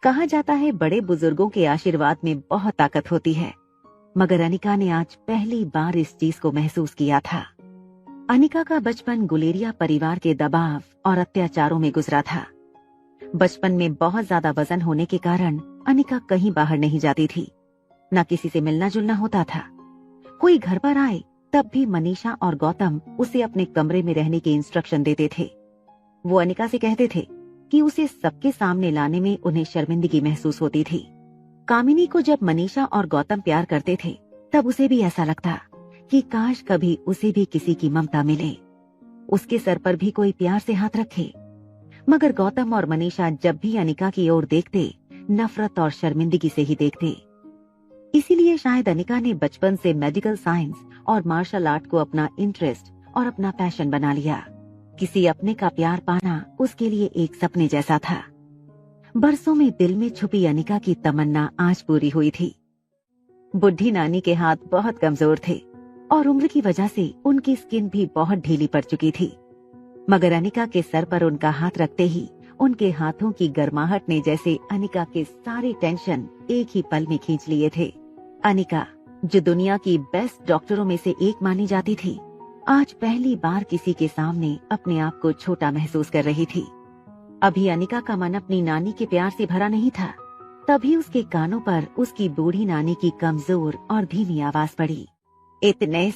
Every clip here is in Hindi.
कहा जाता है बड़े बुजुर्गों के आशीर्वाद में बहुत ताकत होती है, मगर अनिका ने आज पहली बार इस चीज को महसूस किया था। अनिका का बचपन गुलेरिया परिवार के दबाव और अत्याचारों में गुजरा था। बचपन में बहुत ज्यादा वजन होने के कारण अनिका कहीं बाहर नहीं जाती थी, न किसी से मिलना जुलना होता था। कोई घर पर आए तब भी मनीषा और गौतम उसे अपने कमरे में रहने के इंस्ट्रक्शन देते थे। वो अनिका से कहते थे कि उसे सबके सामने लाने में उन्हें शर्मिंदगी महसूस होती थी। कामिनी को जब मनीषा और गौतम प्यार करते थे तब उसे भी ऐसा लगता कि काश कभी उसे भी किसी की ममता मिले, उसके सर पर भी कोई प्यार से हाथ रखे। मगर गौतम और मनीषा जब भी अनिका की ओर देखते, नफरत और शर्मिंदगी से ही देखते। इसीलिए शायद अनिका ने बचपन से मेडिकल साइंस और मार्शल आर्ट को अपना इंटरेस्ट और अपना पैशन बना लिया। किसी अपने का प्यार पाना उसके लिए एक सपने जैसा था। बरसों में दिल में छुपी अनिका की तमन्ना आज पूरी हुई थी। बुढ़ी नानी के हाथ बहुत कमजोर थे और उम्र की वजह से उनकी स्किन भी बहुत ढीली पड़ चुकी थी। मगर अनिका के सर पर उनका हाथ रखते ही उनके हाथों की गर्माहट ने जैसे अनिका के सारे टेंशन एक ही पल में खींच लिए थे। अनिका, जो दुनिया की बेस्ट डॉक्टरों में से एक मानी जाती थी, आज पहली बार किसी के सामने अपने आप को छोटा महसूस कर रही थी। अभी अनिका का मन अपनी नानी के प्यार से भरा नहीं था, तभी उसके कानों पर उसकी बूढ़ी नानी की कमजोर और धीमी आवाज पड़ी। इतने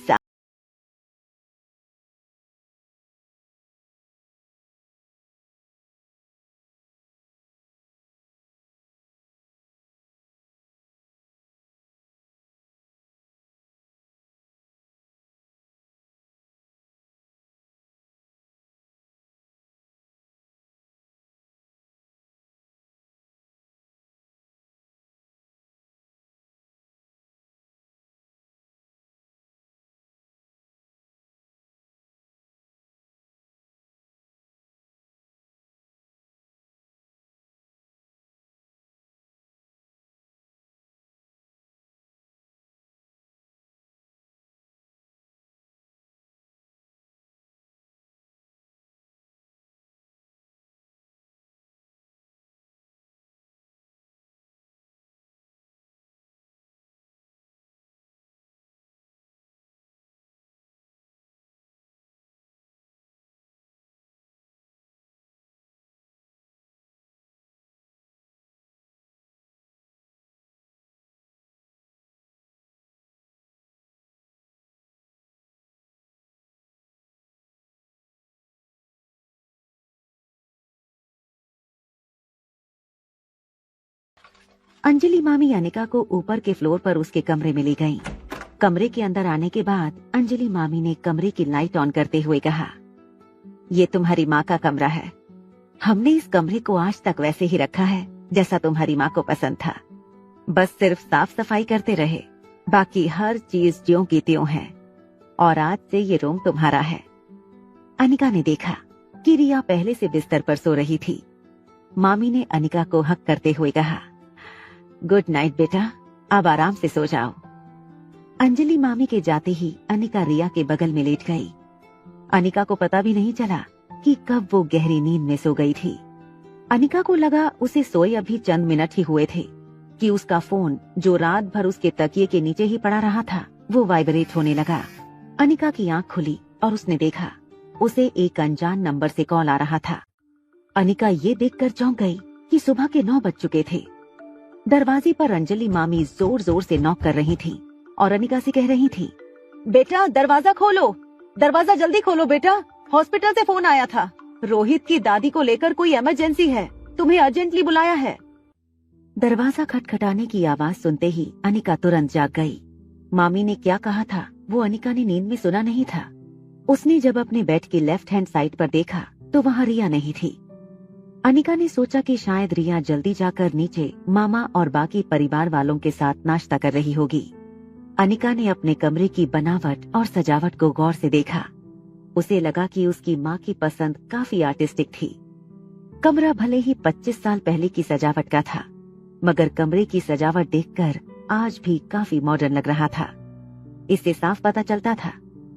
अंजलि मामी अनिका को ऊपर के फ्लोर पर उसके कमरे में ले गईं। कमरे के अंदर आने के बाद अंजलि मामी ने कमरे की लाइट ऑन करते हुए कहा, ये तुम्हारी माँ का कमरा है। हमने इस कमरे को आज तक वैसे ही रखा है जैसा तुम्हारी माँ को पसंद था। बस सिर्फ साफ सफाई करते रहे, बाकी हर चीज ज्यों की त्यों है। और आज से ये रूम तुम्हारा है। अनिका ने देखा कि रिया पहले से बिस्तर पर सो रही थी। मामी ने अनिका को हक करते हुए कहा, गुड नाइट बेटा, अब आराम से सो जाओ। अंजलि मामी के जाते ही अनिका रिया के बगल में लेट गई। अनिका को पता भी नहीं चला कि कब वो गहरी नींद में सो गई थी। अनिका को लगा उसे सोए अभी चंद मिनट ही हुए थे कि उसका फोन, जो रात भर उसके तकिए के नीचे ही पड़ा रहा था, वो वाइब्रेट होने लगा। अनिका की आंख खुली और उसने देखा उसे एक अनजान नंबर से कॉल आ रहा था। अनिका ये देखकर चौंक गई कि सुबह के 9 बज चुके थे। दरवाजे पर अंजलि मामी जोर जोर से नॉक कर रही थी और अनिका से कह रही थी, बेटा दरवाजा खोलो, दरवाजा जल्दी खोलो बेटा, हॉस्पिटल से फोन आया था। रोहित की दादी को लेकर कोई इमरजेंसी है, तुम्हें अर्जेंटली बुलाया है। दरवाजा खटखटाने की आवाज सुनते ही अनिका तुरंत जाग गई। मामी ने क्या कहा था वो अनिका ने नींद में सुना नहीं था। उसने जब अपने बेड की लेफ्ट हैंड साइड पर देखा तो वहाँ रिया नहीं थी। अनिका ने सोचा कि शायद रिया जल्दी जाकर नीचे मामा और बाकी परिवार वालों के साथ नाश्ता कर रही होगी। अनिका ने अपने कमरे की बनावट और सजावट को गौर से देखा। उसे लगा कि उसकी माँ की पसंद काफी आर्टिस्टिक थी। कमरा भले ही 25 साल पहले की सजावट का था, मगर कमरे की सजावट देखकर आज भी काफी मॉडर्न लग रहा था। इससे साफ पता चलता था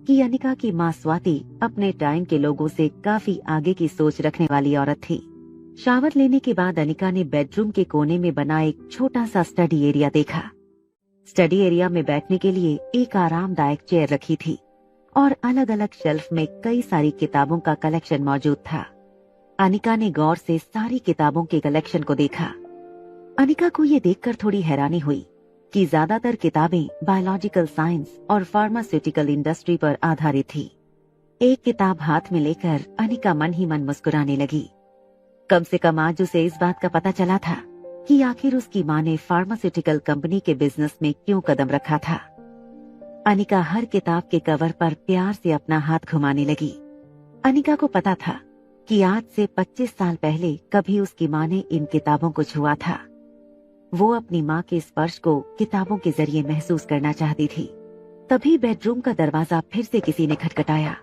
कि अनिका की माँ स्वाति अपने टाइम के लोगों से काफी आगे की सोच रखने वाली औरत थी। शावर लेने के बाद अनिका ने बेडरूम के कोने में बना एक छोटा सा स्टडी एरिया देखा। स्टडी एरिया में बैठने के लिए एक आरामदायक चेयर रखी थी और अलग अलग शेल्फ में कई सारी किताबों का कलेक्शन मौजूद था। अनिका ने गौर से सारी किताबों के कलेक्शन को देखा। अनिका को ये देखकर थोड़ी हैरानी हुई कि ज्यादातर किताबें बायोलॉजिकल साइंस और फार्मास्यूटिकल इंडस्ट्री पर आधारित थी। एक किताब हाथ में लेकर अनिका मन ही मन मुस्कुराने लगी। कम से कम आज उसे इस बात का पता चला था कि आखिर उसकी माँ ने फार्मास्यूटिकल कंपनी के बिजनेस में क्यों कदम रखा था। अनिका हर किताब के कवर पर प्यार से अपना हाथ घुमाने लगी। अनिका को पता था कि आज से 25 साल पहले कभी उसकी माँ ने इन किताबों को छुआ था। वो अपनी माँ के स्पर्श को किताबों के जरिए महसूस करना चाहती थी। तभी बेडरूम का दरवाजा फिर से किसी ने खटखटाया।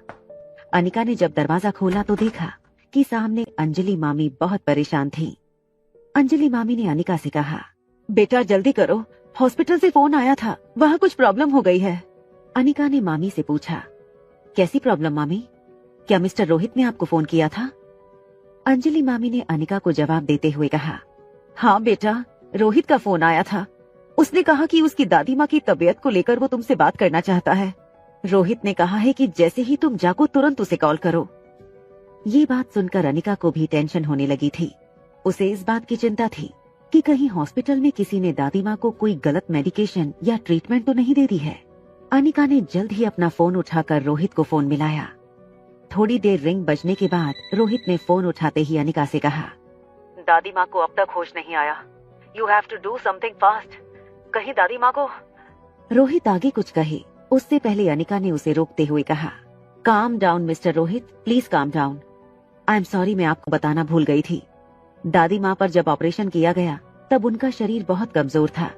अनिका ने जब दरवाजा खोला तो देखा कि सामने अंजलि मामी बहुत परेशान थी। अंजलि मामी ने अनिका से कहा, बेटा जल्दी करो, हॉस्पिटल से फोन आया था, वहाँ कुछ प्रॉब्लम हो गई है। अनिका ने मामी से पूछा, कैसी प्रॉब्लम मामी? क्या मिस्टर रोहित ने आपको फोन किया था? अंजलि मामी ने अनिका को जवाब देते हुए कहा, हाँ बेटा, रोहित का फोन आया था। उसने कहा कि उसकी दादी माँ की तबीयत को लेकर वो तुमसे बात करना चाहता है। रोहित ने कहा है कि जैसे ही तुम जागो तुरंत उसे कॉल करो। ये बात सुनकर अनिका को भी टेंशन होने लगी थी। उसे इस बात की चिंता थी कि कहीं हॉस्पिटल में किसी ने दादी माँ को कोई गलत मेडिकेशन या ट्रीटमेंट तो नहीं दे दी है। अनिका ने जल्द ही अपना फोन उठाकर रोहित को फोन मिलाया। थोड़ी देर रिंग बजने के बाद रोहित ने फोन उठाते ही अनिका से कहा, दादी माँ को अब तक होश नहीं आया। You have to do something fast. कहीं दादी माँ को। रोहित आगे कुछ कहे उससे पहले अनिका ने उसे रोकते हुए कहा, calm down mister Rohit, please calm down. I am sorry, मैं आपको बताना भूल गई थी। दादी माँ पर जब ऑपरेशन किया गया तब उनका शरीर बहुत कमजोर था,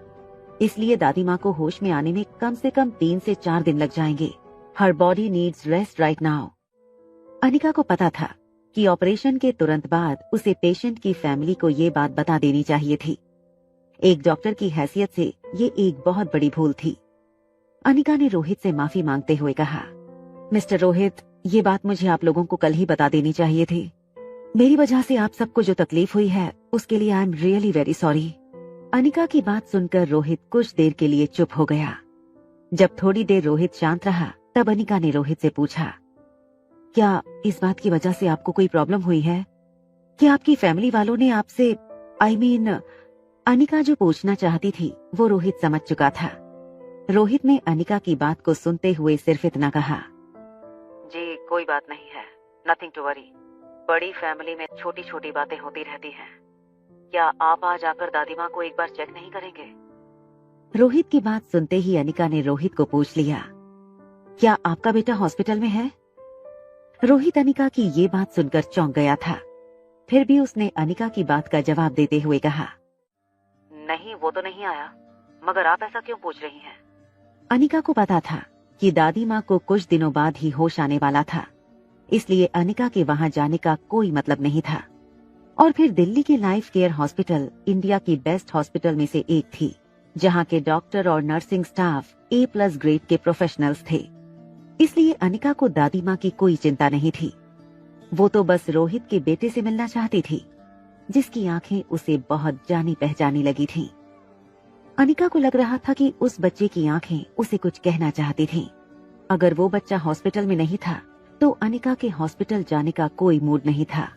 इसलिए दादी माँ को होश में आने में कम से कम 3 से 4 दिन लग जाएंगे। हर body needs rest right now. Anika को पता था कि ऑपरेशन के तुरंत बाद उसे पेशेंट की फैमिली को ये बात बता देनी चाहिए थी। एक डॉक्टर की हैसियत से ये एक बहुत बड़ी भूल थी। अनिका ने रोहित से माफी मांगते हुए कहा, मिस्टर रोहित, ये बात मुझे आप लोगों को कल ही बता देनी चाहिए थी। मेरी वजह से आप सबको जो तकलीफ हुई है उसके लिए I am really very sorry. Anika की बात सुनकर रोहित कुछ देर के लिए चुप हो गया। जब थोड़ी देर रोहित शांत रहा तब अनिका ने रोहित से पूछा, क्या इस बात की वजह से आपको कोई प्रॉब्लम हुई है? क्या आपकी फैमिली वालों ने आपसे अनिका जो पूछना चाहती थी वो रोहित समझ चुका था। रोहित ने अनिका की बात को सुनते हुए सिर्फ इतना कहा, जी कोई बात नहीं है, नथिंग टू वरी। बड़ी फैमिली में छोटी छोटी बातें होती रहती हैं। क्या आप आज आकर दादी माँ को एक बार चेक नहीं करेंगे? रोहित की बात सुनते ही अनिका ने रोहित को पूछ लिया, क्या आपका बेटा हॉस्पिटल में है? रोहित अनिका की ये बात सुनकर चौंक गया था। फिर भी उसने अनिका की बात का जवाब देते हुए कहा, नहीं वो तो नहीं आया, मगर आप ऐसा क्यों पूछ रही हैं? अनिका को पता था कि दादी माँ को कुछ दिनों बाद ही होश आने वाला था, इसलिए अनिका के वहाँ जाने का कोई मतलब नहीं था। और फिर दिल्ली की लाइफ केयर हॉस्पिटल इंडिया की बेस्ट हॉस्पिटल में से एक थी, जहाँ के डॉक्टर और नर्सिंग स्टाफ A+ ग्रेड के प्रोफेशनल्स थे। इसलिए अनिका को दादी माँ की कोई चिंता नहीं थी। वो तो बस रोहित के बेटे से मिलना चाहती थी, जिसकी आंखें उसे बहुत जानी पहचानी लगी थीं। अनिका को लग रहा था कि उस बच्चे की आंखें उसे कुछ कहना चाहती थीं। अगर वो बच्चा हॉस्पिटल में नहीं था तो अनिका के हॉस्पिटल जाने का कोई मूड नहीं था।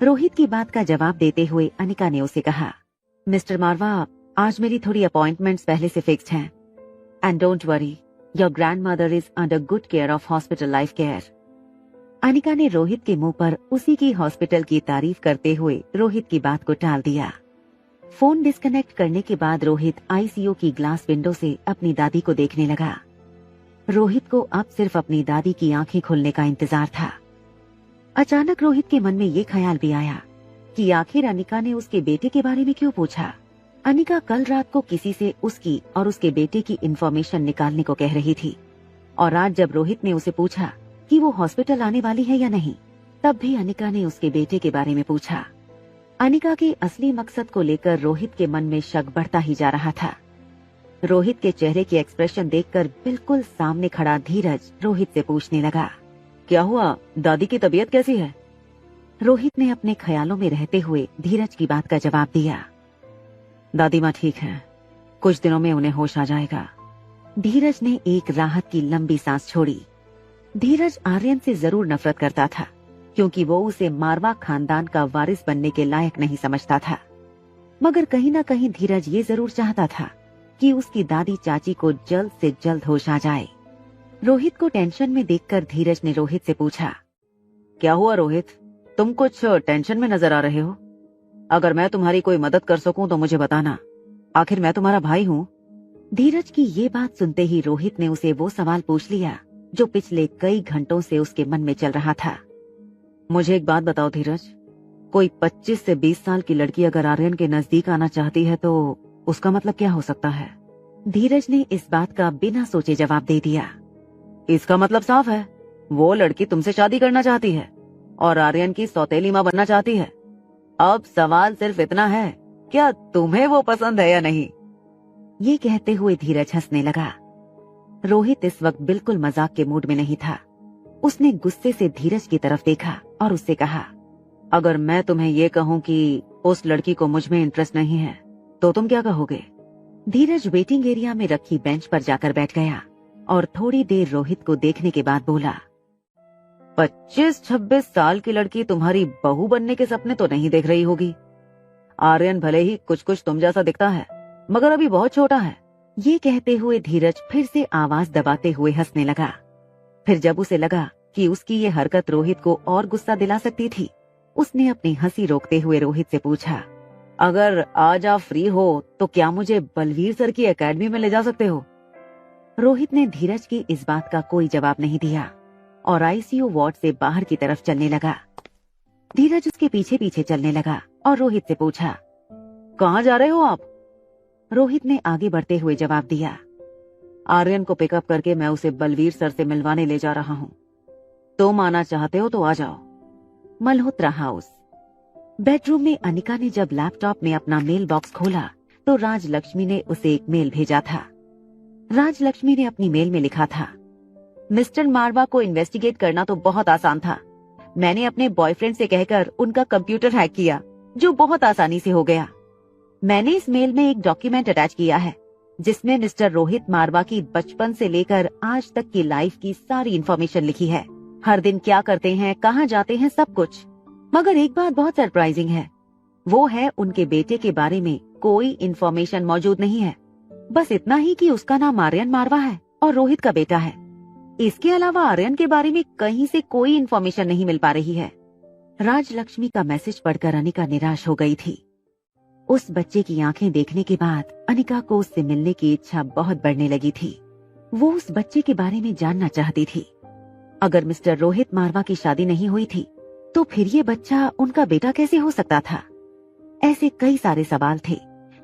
रोहित की बात का जवाब देते हुए अनिका ने उसे कहा, मिस्टर मारवा, आज मेरी थोड़ी अपॉइंटमेंट्स पहले से फिक्स्ड हैं। And don't worry, your grandmother is under good care of hospital life care. Anika ने रोहित के मुंह पर उसी की हॉस्पिटल की तारीफ करते हुए रोहित की बात को टाल दिया। फोन डिस्कनेक्ट करने के बाद रोहित ICU की ग्लास विंडो से अपनी दादी को देखने लगा। रोहित को अब सिर्फ अपनी दादी की आंखें खुलने का इंतजार था। अचानक रोहित के मन में ये ख्याल भी आया कि आखिर अनिका ने उसके बेटे के बारे में क्यों पूछा। अनिका कल रात को किसी से उसकी और उसके बेटे की इंफॉर्मेशन निकालने को कह रही थी, और आज जब रोहित ने उसे पूछा कि वो हॉस्पिटल आने वाली है या नहीं, तब भी अनिका ने उसके बेटे के बारे में पूछा। अनिका के असली मकसद को लेकर रोहित के मन में शक बढ़ता ही जा रहा था। रोहित के चेहरे के एक्सप्रेशन देखकर बिल्कुल सामने खड़ा धीरज रोहित से पूछने लगा, क्या हुआ, दादी की तबीयत कैसी है? रोहित ने अपने ख्यालों में रहते हुए धीरज की बात का जवाब दिया। दादी माँ ठीक है, कुछ दिनों में उन्हें होश आ जाएगा। धीरज ने एक राहत की लंबी सांस छोड़ी। धीरज आर्यन से जरूर नफरत करता था, क्योंकि वो उसे मारवा खानदान का वारिस बनने के लायक नहीं समझता था। मगर कहीं न कहीं धीरज ये जरूर चाहता था कि उसकी दादी चाची को जल्द से जल्द होश आ जाए। रोहित को टेंशन में देखकर धीरज ने रोहित से पूछा, क्या हुआ रोहित, तुम कुछ टेंशन में नजर आ रहे हो? अगर मैं तुम्हारी कोई मदद कर सकूं तो मुझे बताना, आखिर मैं तुम्हारा भाई हूँ। धीरज की ये बात सुनते ही रोहित ने उसे वो सवाल पूछ लिया जो पिछले कई घंटों से उसके मन में चल रहा था। मुझे एक बात बताओ धीरज, कोई 25 से 20 साल की लड़की अगर आर्यन के नजदीक आना चाहती है तो उसका मतलब क्या हो सकता है? धीरज ने इस बात का बिना सोचे जवाब दे दिया। इसका मतलब साफ है, वो लड़की तुमसे शादी करना चाहती है और आर्यन की सौतेली माँ बनना चाहती है। अब सवाल सिर्फ इतना है, क्या तुम्हें वो पसंद है या नहीं? ये कहते हुए धीरज हंसने लगा। रोहित इस वक्त बिल्कुल मजाक के मूड में नहीं था। उसने गुस्से से धीरज की तरफ देखा और उससे कहा, अगर मैं तुम्हें ये कहूँ कि उस लड़की को मुझ में इंटरेस्ट नहीं है तो तुम क्या कहोगे? धीरज वेटिंग एरिया में रखी बेंच पर जाकर बैठ गया और थोड़ी देर रोहित को देखने के बाद बोला, 25-26 साल की लड़की तुम्हारी बहू बनने के सपने तो नहीं देख रही होगी। आर्यन भले ही कुछ कुछ तुम जैसा दिखता है, मगर अभी बहुत छोटा है। ये कहते हुए धीरज फिर से आवाज दबाते हुए हंसने लगा। फिर जब उसे लगा कि उसकी ये हरकत रोहित को और गुस्सा दिला सकती थी, उसने अपनी हंसी रोकते हुए रोहित से पूछा, अगर आज आप फ्री हो तो क्या मुझे बलवीर सर की एकेडमी में ले जा सकते हो? रोहित ने धीरज की इस बात का कोई जवाब नहीं दिया और आईसीयू वार्ड से बाहर की तरफ चलने लगा। धीरज उसके पीछे पीछे चलने लगा और रोहित से पूछा, कहाँ जा रहे हो आप? रोहित ने आगे बढ़ते हुए जवाब दिया, आर्यन को पिकअप करके मैं उसे बलवीर सर से मिलवाने ले जा रहा हूँ। तुम आना चाहते हो तो आ जाओ। मल्होत्रा हाउस। बेडरूम में अनिका ने जब लैपटॉप में अपना मेल बॉक्स खोला तो राजलक्ष्मी ने उसे एक मेल भेजा था। राजलक्ष्मी ने अपनी मेल में लिखा था, मिस्टर मारवा को इन्वेस्टिगेट करना तो बहुत आसान था। मैंने अपने बॉयफ्रेंड से कहकर उनका कंप्यूटर हैक किया, जो बहुत आसानी से हो गया। मैंने इस मेल में एक डॉक्यूमेंट अटैच किया है जिसमें मिस्टर रोहित मारवा की बचपन से लेकर आज तक की लाइफ की सारी इन्फॉर्मेशन लिखी है। हर दिन क्या करते हैं, कहाँ जाते हैं, सब कुछ। मगर एक बात बहुत सरप्राइजिंग है, वो है उनके बेटे के बारे में कोई इन्फॉर्मेशन मौजूद नहीं है। बस इतना ही कि उसका नाम आर्यन मारवा है और रोहित का बेटा है। इसके अलावा आर्यन के बारे में कहीं से कोई इन्फॉर्मेशन नहीं मिल पा रही है। राजलक्ष्मी का मैसेज पढ़कर अनिका निराश हो गई थी। उस बच्चे की आंखें देखने के बाद अनिका को उससे मिलने की इच्छा बहुत बढ़ने लगी थी। वो उस बच्चे के बारे में जानना चाहती थी। अगर मिस्टर रोहित मारवा की शादी नहीं हुई थी तो फिर ये बच्चा उनका बेटा कैसे हो सकता था? ऐसे कई सारे सवाल थे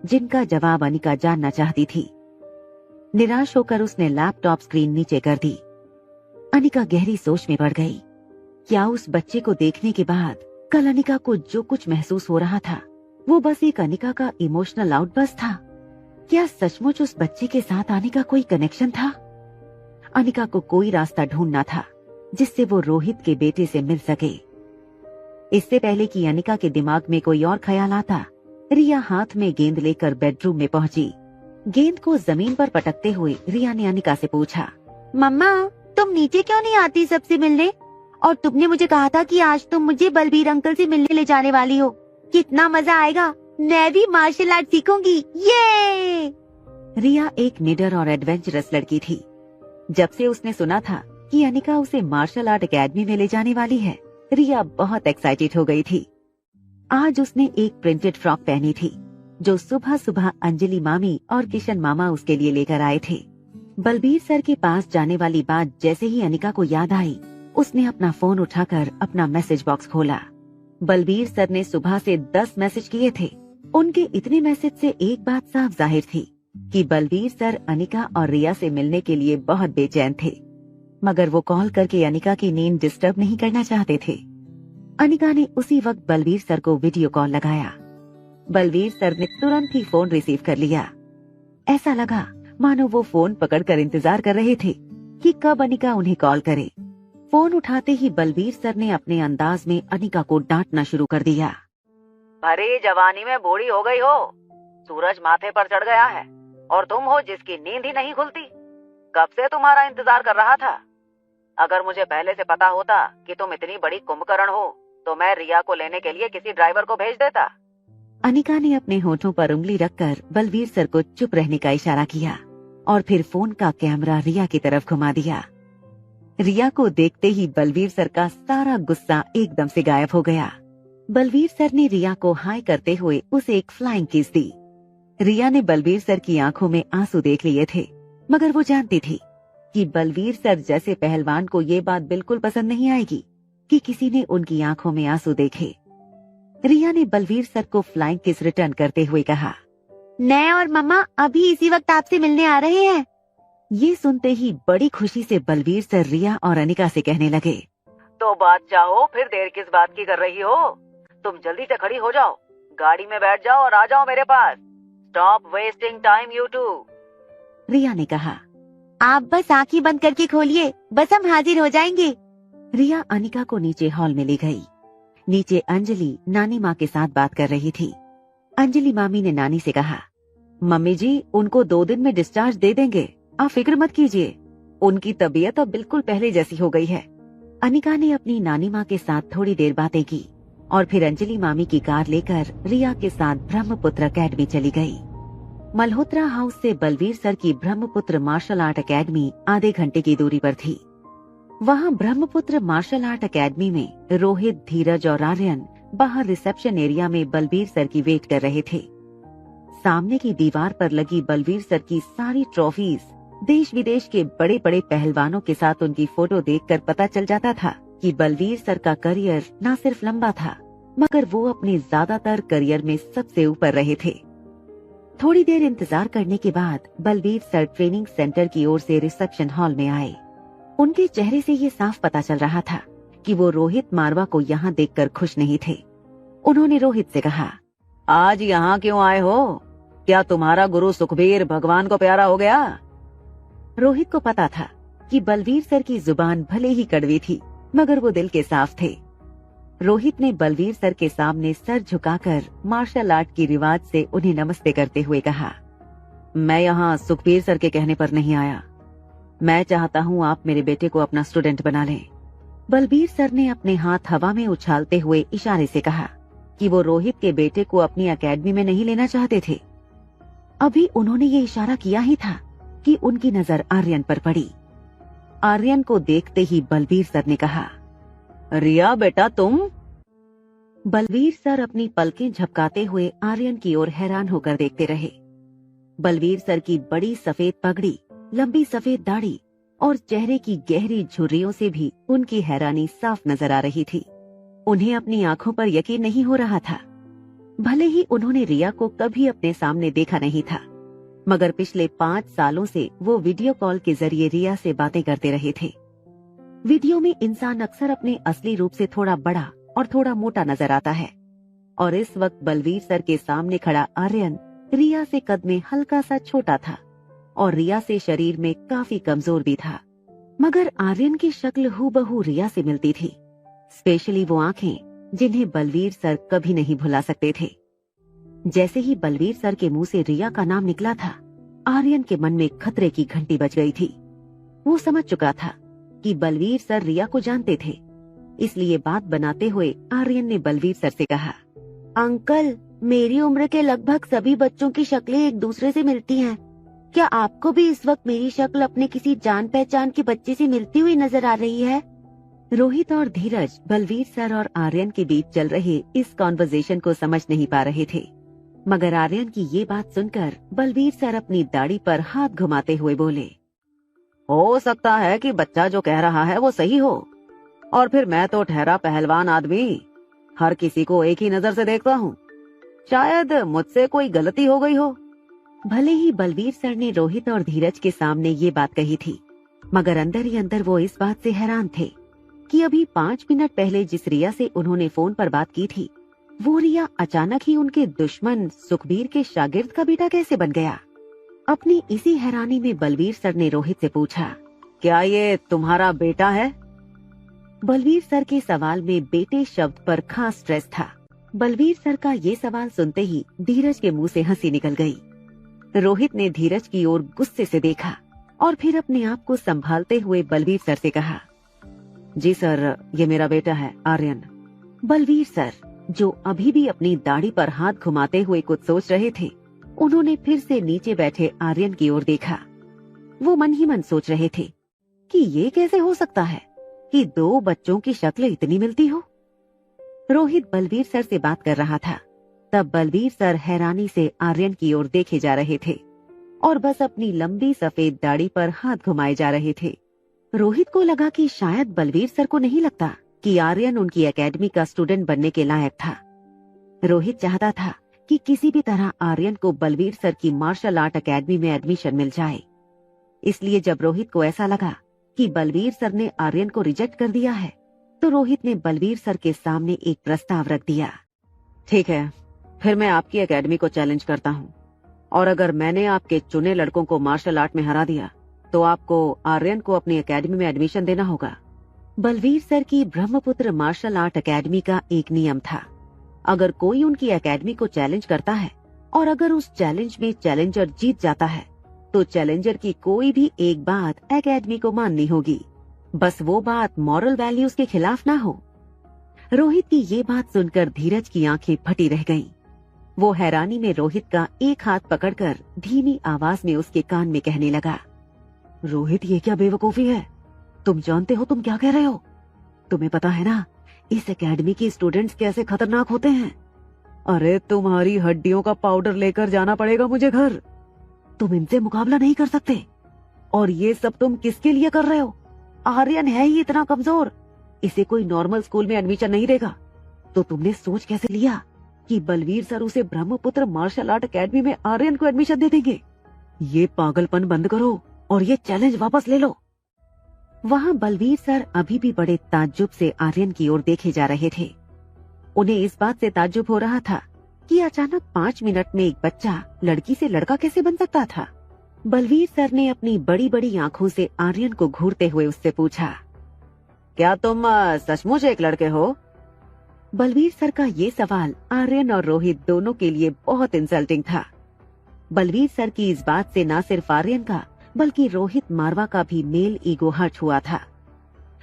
जिनका जवाब अनिका जानना चाहती थी। निराश होकर उसने लैपटॉप स्क्रीन नीचे कर दी। अनिका गहरी सोच में पड़ गई। क्या उस बच्चे को देखने के बाद कल अनिका को जो कुछ महसूस हो रहा था वो बस एक अनिका का इमोशनल आउटबर्स्ट था? क्या सचमुच उस बच्चे के साथ आने का कोई कनेक्शन था? अनिका को कोई रास्ता ढूंढना था जिससे वो रोहित के बेटे से मिल सके। इससे पहले कि अनिका के दिमाग में कोई और ख्याल आता, रिया हाथ में गेंद लेकर बेडरूम में पहुंची। गेंद को जमीन पर पटकते हुए रिया ने अनिका से पूछा, मम्मा तुम नीचे क्यों नहीं आती सबसे मिलने? और तुमने मुझे कहा था कि आज तुम मुझे बलबीर अंकल से मिलने ले जाने वाली हो। कितना मजा आएगा, मैं भी मार्शल आर्ट सीखूंगी। ये रिया एक निडर और एडवेंचरस लड़की थी। जब से उसने सुना था कि अनिका उसे मार्शल आर्ट एकेडमी में ले जाने वाली है, रिया बहुत एक्साइटेड हो गई थी। आज उसने एक प्रिंटेड फ्रॉक पहनी थी जो सुबह सुबह अंजलि मामी और किशन मामा उसके लिए लेकर आए थे। बलबीर सर के पास जाने वाली बात जैसे ही अनिका को याद आई, उसने अपना फोन उठाकर अपना मैसेज बॉक्स खोला। बलबीर सर ने सुबह से 10 मैसेज किए थे। उनके इतने मैसेज से एक बात साफ जाहिर थी कि बलबीर सर अनिका और रिया से मिलने के लिए बहुत बेचैन थे। मगर वो कॉल करके अनिका की नींद डिस्टर्ब नहीं करना चाहते थे। अनिका ने उसी वक्त बलबीर सर को वीडियो कॉल लगाया। बलबीर सर ने तुरंत ही फोन रिसीव कर लिया। ऐसा लगा मानो वो फोन पकड़कर इंतजार कर रहे थे कि कब अनिका उन्हें कॉल करे। फोन उठाते ही बलवीर सर ने अपने अंदाज में अनिका को डांटना शुरू कर दिया। भरी जवानी में बूढ़ी हो गई हो, सूरज माथे पर चढ़ गया है और तुम हो जिसकी नींद ही नहीं खुलती। कब से तुम्हारा इंतजार कर रहा था। अगर मुझे पहले से पता होता कि तुम इतनी बड़ी कुंभकर्ण हो तो मैं रिया को लेने के लिए किसी ड्राइवर को भेज देता। अनिका ने अपने होठों पर उंगली रखकर बलवीर सर को चुप रहने का इशारा किया और फिर फोन का कैमरा रिया की तरफ घुमा दिया। रिया को देखते ही बलवीर सर का सारा गुस्सा एकदम से गायब हो गया। बलवीर सर ने रिया को हाय करते हुए उसे एक फ्लाइंग किस दी। रिया ने बलवीर सर की आंखों में आंसू देख लिए थे, मगर वो जानती थी कि बलवीर सर जैसे पहलवान को ये बात बिल्कुल पसंद नहीं आएगी कि किसी ने उनकी आंखों में आंसू देखे। रिया ने बलवीर सर को फ्लाइंग किस रिटर्न करते हुए कहा, मैं और मम्मा अभी इसी वक्त आपसे मिलने आ रहे हैं। ये सुनते ही बड़ी खुशी से बलवीर सर रिया और अनिका से कहने लगे, तो बात चाहो, फिर देर किस बात की कर रही हो। तुम जल्दी से खड़ी हो जाओ, गाड़ी में बैठ जाओ और आ जाओ मेरे पास। Stop wasting time you too. Riya ने कहा, आप बस आंखें बंद करके खोलिए, बस हम हाजिर हो जाएंगे। रिया अनिका को नीचे हॉल में ले गई। नीचे अंजलि नानी माँ के साथ बात कर रही थी। अंजलि मामी ने नानी से कहा, मम्मी जी उनको 2 दिन में डिस्चार्ज दे देंगे, आप फिक्र मत कीजिए, उनकी तबीयत अब बिल्कुल पहले जैसी हो गई है। अनिका ने अपनी नानी माँ के साथ थोड़ी देर बातें की और फिर अंजलि मामी की कार लेकर रिया के साथ ब्रह्मपुत्र अकेडमी चली गई। मल्होत्रा हाउस से बलवीर सर की ब्रह्मपुत्र मार्शल आर्ट अकेडमी आधे घंटे की दूरी पर थी। वहाँ ब्रह्मपुत्र मार्शल आर्ट अकेडमी में रोहित, धीरज और आर्यन बाहर रिसेप्शन एरिया में बलवीर सर की वेट कर रहे थे। सामने की दीवार पर लगी बलवीर सर की सारी ट्रॉफीज, देश विदेश के बड़े बड़े पहलवानों के साथ उनकी फोटो देखकर पता चल जाता था कि बलवीर सर का करियर न सिर्फ लंबा था, मगर वो अपने ज्यादातर करियर में सबसे ऊपर रहे थे। थोड़ी देर इंतजार करने के बाद बलवीर सर ट्रेनिंग सेंटर की ओर से रिसेप्शन हॉल में आए। उनके चेहरे से ये साफ पता चल रहा था कि वो रोहित मारवा को यहाँ देखकर खुश नहीं थे। उन्होंने रोहित से कहा, आज यहाँ क्यों आए हो? क्या तुम्हारा गुरु सुखबीर भगवान को प्यारा हो गया? रोहित को पता था कि बलवीर सर की जुबान भले ही कड़वी थी, मगर वो दिल के साफ थे। रोहित ने बलवीर सर के सामने सर झुकाकर मार्शल आर्ट की रिवाज से उन्हें नमस्ते करते हुए कहा, मैं यहाँ सुखबीर सर के कहने पर नहीं आया। मैं चाहता हूँ आप मेरे बेटे को अपना स्टूडेंट बना लें। बलवीर सर ने अपने हाथ हवा में उछालते हुए इशारे से कहा कि वो रोहित के बेटे को अपनी एकेडमी में नहीं लेना चाहते थे। अभी उन्होंने ये इशारा किया ही था कि उनकी नजर आर्यन पर पड़ी। आर्यन को देखते ही बलवीर सर ने कहा, रिया बेटा तुम? बलवीर सर अपनी पलकें झपकाते हुए आर्यन की ओर हैरान होकर देखते रहे। बलवीर सर की बड़ी सफेद पगड़ी, लंबी सफेद दाढ़ी और चेहरे की गहरी झुर्रियों से भी उनकी हैरानी साफ नजर आ रही थी। उन्हें अपनी आंखों पर यकीन नहीं हो रहा था। भले ही उन्होंने रिया को कभी अपने सामने देखा नहीं था, मगर पिछले 5 सालों से वो वीडियो कॉल के जरिए रिया से बातें करते रहे थे। वीडियो में इंसान अक्सर अपने असली रूप से थोड़ा बड़ा और थोड़ा मोटा नजर आता है, और इस वक्त बलवीर सर के सामने खड़ा आर्यन रिया से कद में हल्का सा छोटा था और रिया से शरीर में काफी कमजोर भी था। मगर आर्यन की शक्ल हूबहू रिया से मिलती थी, स्पेशली वो आंखें जिन्हें बलवीर सर कभी नहीं भुला सकते थे। जैसे ही बलवीर सर के मुंह से रिया का नाम निकला था, आर्यन के मन में खतरे की घंटी बज गई थी। वो समझ चुका था कि बलवीर सर रिया को जानते थे, इसलिए बात बनाते हुए आर्यन ने बलवीर सर से कहा, अंकल, मेरी उम्र के लगभग सभी बच्चों की शक्लें एक दूसरे से मिलती हैं। क्या आपको भी इस वक्त मेरी शक्ल अपने किसी जान पहचान के बच्चे से मिलती हुई नजर आ रही है? रोहित और धीरज बलवीर सर और आर्यन के बीच चल रहे इस कॉन्वर्सेशन को समझ नहीं पा रहे थे, मगर आर्यन की ये बात सुनकर बलवीर सर अपनी दाढ़ी पर हाथ घुमाते हुए बोले, हो सकता है कि बच्चा जो कह रहा है वो सही हो, और फिर मैं तो ठहरा पहलवान आदमी हर किसी को एक ही नजर से देखता हूँ। शायद मुझसे कोई गलती हो गई हो। भले ही बलवीर सर ने रोहित और धीरज के सामने ये बात कही थी, मगर अंदर ही अंदर वो इस बात से हैरान थे कि अभी 5 मिनट पहले जिस रिया से उन्होंने फोन पर बात की थी, वो रिया अचानक ही उनके दुश्मन सुखबीर के शागिर्द का बेटा कैसे बन गया। अपनी इसी हैरानी में बलवीर सर ने रोहित से पूछा, क्या ये तुम्हारा बेटा है? बलवीर सर के सवाल में बेटे शब्द पर खास स्ट्रेस था। बलवीर सर का ये सवाल सुनते ही धीरज के मुंह से हंसी निकल गई। रोहित ने धीरज की ओर गुस्से से देखा और फिर अपने आप को संभालते हुए बलवीर सर से कहा, जी सर, ये मेरा बेटा है आर्यन। बलवीर सर, जो अभी भी अपनी दाढ़ी पर हाथ घुमाते हुए कुछ सोच रहे थे, उन्होंने फिर से नीचे बैठे आर्यन की ओर देखा। वो मन ही मन सोच रहे थे कि ये कैसे हो सकता है कि दो बच्चों की शक्ल इतनी मिलती हो। रोहित बलवीर सर से बात कर रहा था, तब बलवीर सर हैरानी से आर्यन की ओर देखे जा रहे थे और बस अपनी लंबी सफेद दाढ़ी पर हाथ घुमाए जा रहे थे। रोहित को लगा कि शायद बलवीर सर को नहीं लगता कि आर्यन उनकी एकेडमी का स्टूडेंट बनने के लायक था। रोहित चाहता था कि किसी भी तरह आर्यन को बलवीर सर की मार्शल आर्ट एकेडमी में एडमिशन मिल जाए। इसलिए जब रोहित को ऐसा लगा कि बलवीर सर ने आर्यन को रिजेक्ट कर दिया है, तो रोहित ने बलवीर सर के सामने एक प्रस्ताव रख दिया। ठीक है, फिर मैं आपकी एकेडमी को चैलेंज करता हूँ, और अगर मैंने आपके चुने लड़कों को मार्शल आर्ट में हरा दिया तो आपको आर्यन को अपनी एकेडमी में एडमिशन देना होगा। बलवीर सर की ब्रह्मपुत्र मार्शल आर्ट एकेडमी का एक नियम था, अगर कोई उनकी एकेडमी को चैलेंज करता है और अगर उस चैलेंज में चैलेंजर जीत जाता है तो चैलेंजर की कोई भी एक बात एकेडमी को माननी होगी, बस वो बात मॉरल वैल्यूज के खिलाफ ना हो। रोहित की ये बात सुनकर धीरज की आंखें फटी रह गईं। वो हैरानी में रोहित का एक हाथ पकड़कर धीमी आवाज में उसके कान में कहने लगा, रोहित, ये क्या बेवकूफी है? तुम जानते हो तुम क्या कह रहे हो? तुम्हें पता है ना इस एकेडमी के स्टूडेंट्स कैसे खतरनाक होते हैं? अरे तुम्हारी हड्डियों का पाउडर लेकर जाना पड़ेगा मुझे घर। तुम इनसे मुकाबला नहीं कर सकते। और ये सब तुम किसके लिए कर रहे हो? आर्यन है ही इतना कमजोर, इसे कोई नॉर्मल स्कूल में एडमिशन नहीं देगा। तो तुमने सोच कैसे लिया कि बलवीर सर उसे ब्रह्मपुत्र मार्शल आर्ट एकेडमी में आर्यन को एडमिशन दे देंगे? ये पागलपन बंद करो और ये चैलेंज वापस ले लो। वहाँ बलवीर सर अभी भी बड़े ताज्जुब से आर्यन की ओर देखे जा रहे थे। उन्हें इस बात से ताज्जुब हो रहा था कि अचानक 5 मिनट में एक बच्चा लड़की से लड़का कैसे बन सकता था। बलवीर सर ने अपनी बड़ी बड़ी आंखों से आर्यन को घूरते हुए उससे पूछा, क्या तुम सचमुच एक लड़के हो? बलवीर सर का ये सवाल आर्यन और रोहित दोनों के लिए बहुत इंसल्टिंग था। बलवीर सर की इस बात से न सिर्फ आर्यन का बल्कि रोहित मारवा का भी मेल ईगो हर्ट हुआ था।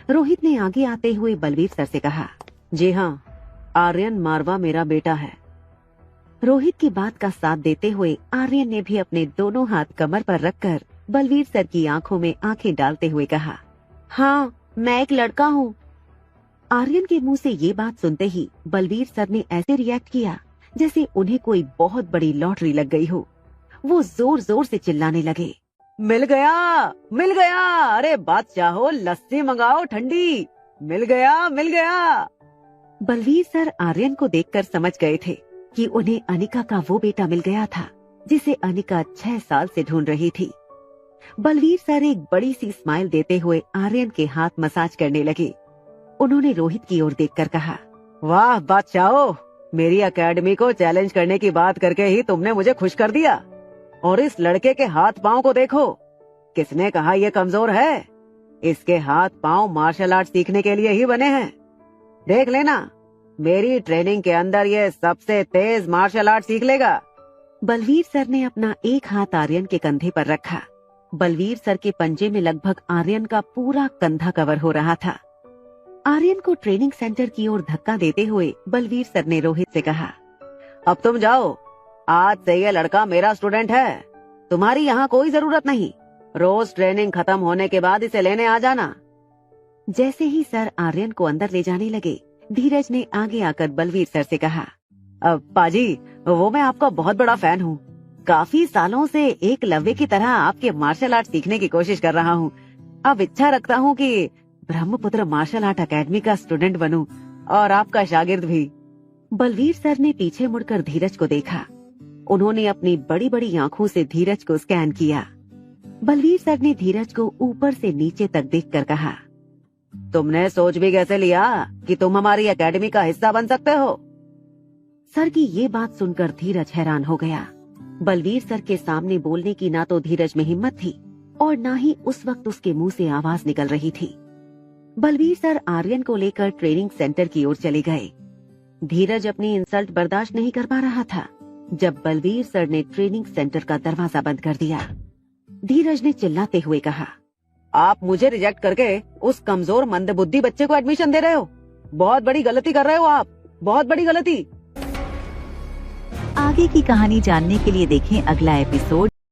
रोहित ने आगे आते हुए बलवीर सर से कहा, जी हाँ, आर्यन मारवा मेरा बेटा है। रोहित की बात का साथ देते हुए आर्यन ने भी अपने दोनों हाथ कमर पर रखकर बलवीर सर की आंखों में आंखें डालते हुए कहा, हाँ, मैं एक लड़का हूँ। आर्यन के मुंह से ये बात सुनते ही बलवीर सर ने ऐसे रिएक्ट किया जैसे उन्हें कोई बहुत बड़ी लॉटरी लग गई हो। वो जोर जोर से चिल्लाने लगे, मिल गया, मिल गया, अरे बादशाहो, लस्सी मंगाओ ठंडी, मिल गया, मिल गया। बलवीर सर आर्यन को देखकर समझ गए थे कि उन्हें अनिका का वो बेटा मिल गया था जिसे अनिका 6 साल से ढूंढ रही थी। बलवीर सर एक बड़ी सी स्माइल देते हुए आर्यन के हाथ मसाज करने लगे। उन्होंने रोहित की ओर देखकर कहा, वाह बादशाहो, मेरी एकेडमी को चैलेंज करने की बात करके ही तुमने मुझे खुश कर दिया। और इस लड़के के हाथ पांव को देखो, किसने कहा ये कमजोर है? इसके हाथ पांव मार्शल आर्ट सीखने के लिए ही बने हैं। देख लेना, मेरी ट्रेनिंग के अंदर ये सबसे तेज मार्शल आर्ट सीख लेगा। बलवीर सर ने अपना एक हाथ आर्यन के कंधे पर रखा। बलवीर सर के पंजे में लगभग आर्यन का पूरा कंधा कवर हो रहा था। आर्यन को ट्रेनिंग सेंटर की ओर धक्का देते हुए बलवीर सर ने रोहित से कहा, अब तुम जाओ, आज से ये लड़का मेरा स्टूडेंट है, तुम्हारी यहाँ कोई जरूरत नहीं। रोज ट्रेनिंग खत्म होने के बाद इसे लेने आ जाना। जैसे ही सर आर्यन को अंदर ले जाने लगे, धीरज ने आगे आकर बलवीर सर से कहा, अब पाजी, वो मैं आपका बहुत बड़ा फैन हूँ। काफी सालों से एक लव्य की तरह आपके मार्शल आर्ट सीखने की कोशिश कर रहा हूँ। अब इच्छा रखता हूँ कि ब्रह्मपुत्र मार्शल आर्ट एकेडमी का स्टूडेंट बनूं और आपका शागिर्द भी। बलवीर सर ने पीछे मुड़कर धीरज को देखा। उन्होंने अपनी बड़ी बड़ी आंखों से धीरज को स्कैन किया। बलवीर सर ने धीरज को ऊपर से नीचे तक देखकर कहा, तुमने सोच भी कैसे लिया कि तुम हमारी एकेडमी का हिस्सा बन सकते हो? सर की ये बात सुनकर धीरज हैरान हो गया। बलवीर सर के सामने बोलने की ना तो धीरज में हिम्मत थी और ना ही उस वक्त उसके मुंह से आवाज निकल रही थी। बलवीर सर आर्यन को लेकर ट्रेनिंग सेंटर की ओर चले गए। धीरज अपनी इंसल्ट बर्दाश्त नहीं कर पा रहा था जब बलवीर सर ने ट्रेनिंग सेंटर का दरवाजा बंद कर दिया। धीरज ने चिल्लाते हुए कहा, आप मुझे रिजेक्ट करके उस कमजोर मंदबुद्धि बच्चे को एडमिशन दे रहे हो। बहुत बड़ी गलती कर रहे हो आप, बहुत बड़ी गलती। आगे की कहानी जानने के लिए देखें अगला एपिसोड।